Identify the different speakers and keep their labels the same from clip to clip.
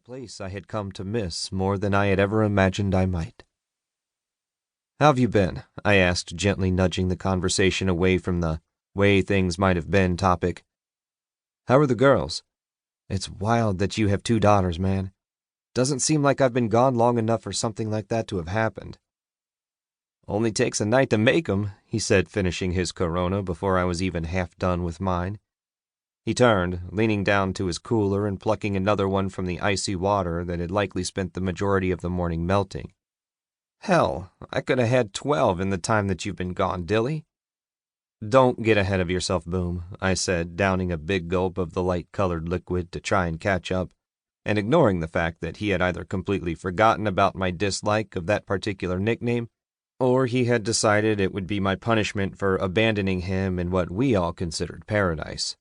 Speaker 1: place I had come to miss more than I had ever imagined I might. "How have you been?" I asked, gently nudging the conversation away from the way things might have been topic. "How are the girls? It's wild that you have 2 daughters, man. Doesn't seem like I've been gone long enough for something like that to have happened." "Only takes a night to make 'em," he said, finishing his Corona before I was even half done with mine. He turned, leaning down to his cooler and plucking another one from the icy water that had likely spent the majority of the morning melting. "Hell, I could have had 12 in the time that you've been gone, Dilly." "Don't get ahead of yourself, Boom," I said, downing a big gulp of the light-colored liquid to try and catch up, and ignoring the fact that he had either completely forgotten about my dislike of that particular nickname, or he had decided it would be my punishment for abandoning him in what we all considered paradise.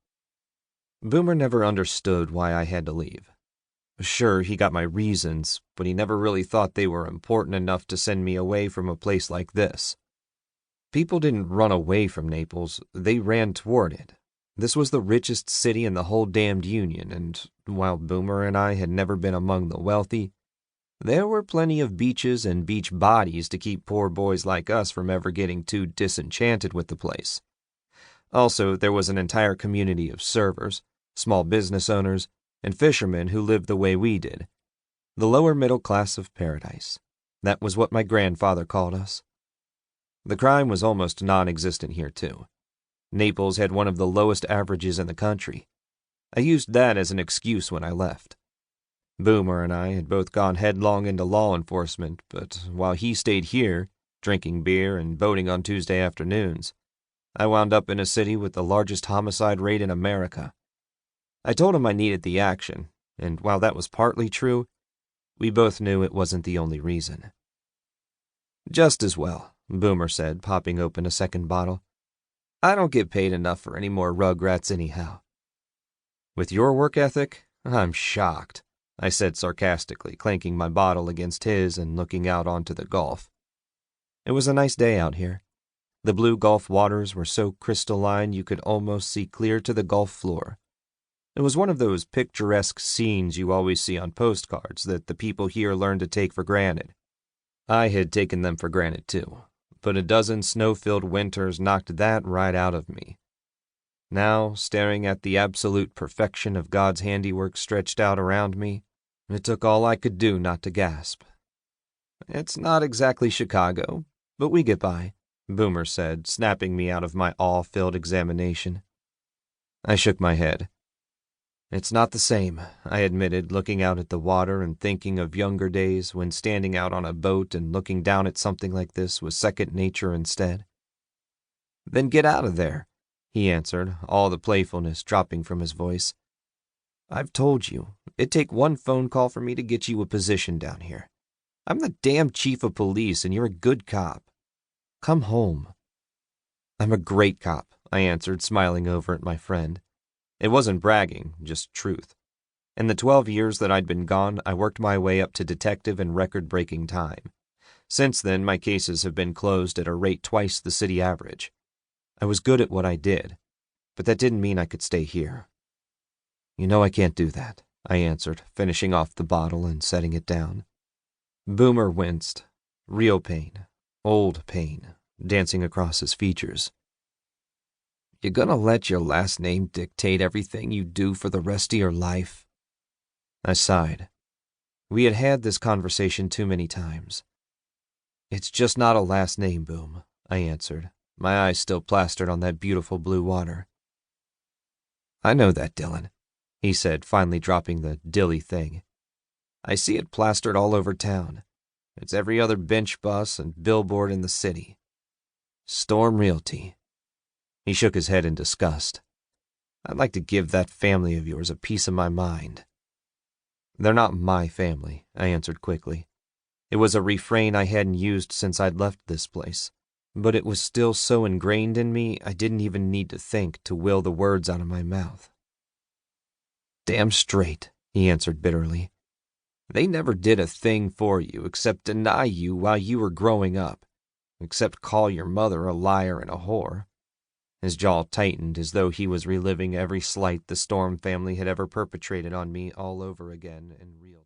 Speaker 1: Boomer never understood why I had to leave. Sure, he got my reasons, but he never really thought they were important enough to send me away from a place like this. People didn't run away from Naples, they ran toward it. This was the richest city in the whole damned Union, and while Boomer and I had never been among the wealthy, there were plenty of beaches and beach bodies to keep poor boys like us from ever getting too disenchanted with the place. Also, there was an entire community of servers, small business owners, and fishermen who lived the way we did. The lower middle class of paradise. That was what my grandfather called us. The crime was almost non-existent here, too. Naples had one of the lowest averages in the country. I used that as an excuse when I left. Boomer and I had both gone headlong into law enforcement, but while he stayed here, drinking beer and boating on Tuesday afternoons, I wound up in a city with the largest homicide rate in America. I told him I needed the action, and while that was partly true, we both knew it wasn't the only reason. "Just as well," Boomer said, popping open a second bottle. "I don't get paid enough for any more rugrats anyhow." "With your work ethic, I'm shocked," I said sarcastically, clanking my bottle against his and looking out onto the Gulf. It was a nice day out here. The blue Gulf waters were so crystalline you could almost see clear to the Gulf floor. It was one of those picturesque scenes you always see on postcards that the people here learn to take for granted. I had taken them for granted too, but a dozen snow-filled winters knocked that right out of me. Now, staring at the absolute perfection of God's handiwork stretched out around me, it took all I could do not to gasp. "It's not exactly Chicago, but we get by," Boomer said, snapping me out of my awe-filled examination. I shook my head. "It's not the same," I admitted, looking out at the water and thinking of younger days when standing out on a boat and looking down at something like this was second nature instead. "Then get out of there," he answered, all the playfulness dropping from his voice. "I've told you, it'd take one phone call for me to get you a position down here. I'm the damn chief of police and you're a good cop. Come home." "I'm a great cop," I answered, smiling over at my friend. It wasn't bragging, just truth. In the 12 years that I'd been gone, I worked my way up to detective in record-breaking time. Since then, my cases have been closed at a rate twice the city average. I was good at what I did, but that didn't mean I could stay here. "You know I can't do that," I answered, finishing off the bottle and setting it down. Boomer winced. Real pain. Old pain, dancing across his features. "You gonna let your last name dictate everything you do for the rest of your life?" I sighed. We had had this conversation too many times. "It's just not a last name, Boom," I answered, my eyes still plastered on that beautiful blue water. "I know that, Dillon," he said, finally dropping the dilly thing. "I see it plastered all over town. It's every other bench bus and billboard in the city. Storm Realty." He shook his head in disgust. "I'd like to give that family of yours a piece of my mind." "They're not my family," I answered quickly. It was a refrain I hadn't used since I'd left this place, but it was still so ingrained in me I didn't even need to think to will the words out of my mouth. "Damn straight," he answered bitterly. "They never did a thing for you except deny you while you were growing up, except call your mother a liar and a whore." His jaw tightened as though he was reliving every slight the Storm family had ever perpetrated on me all over again in real time.